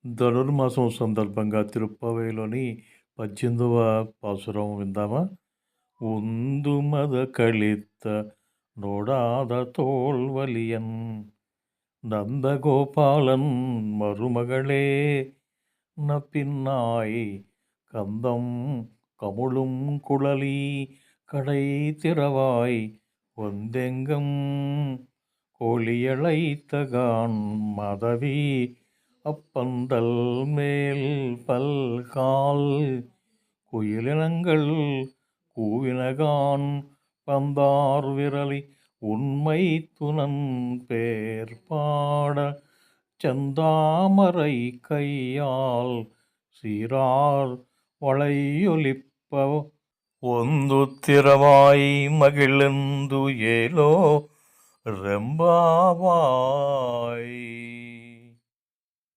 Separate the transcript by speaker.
Speaker 1: ధనుర్మాసం సందర్భంగా తిరుప్పావైలోని 18వ పాసురం విందామా? "உந்து மத கழித்த நோடாத தோள்வலியன் நந்தகோபாலன் மருமகளே பின்னாய் கந்தம் கமுழும் குழலி கடை திறவாய் வந்தெங்கம் கோழியழைத்தகான் மாதவி அப்பந்தல் மேல் பல்கால் குயிலினங்கள் கூவினகான் பந்தார் விரலி உண்மை துணன் பேர் பாட செந்தாமரை கையால் சீரார் வளையொலிப்ப ஒந்து திறவாய் மகிழ்ந்து ஏலோ ரெம்பாவாய்."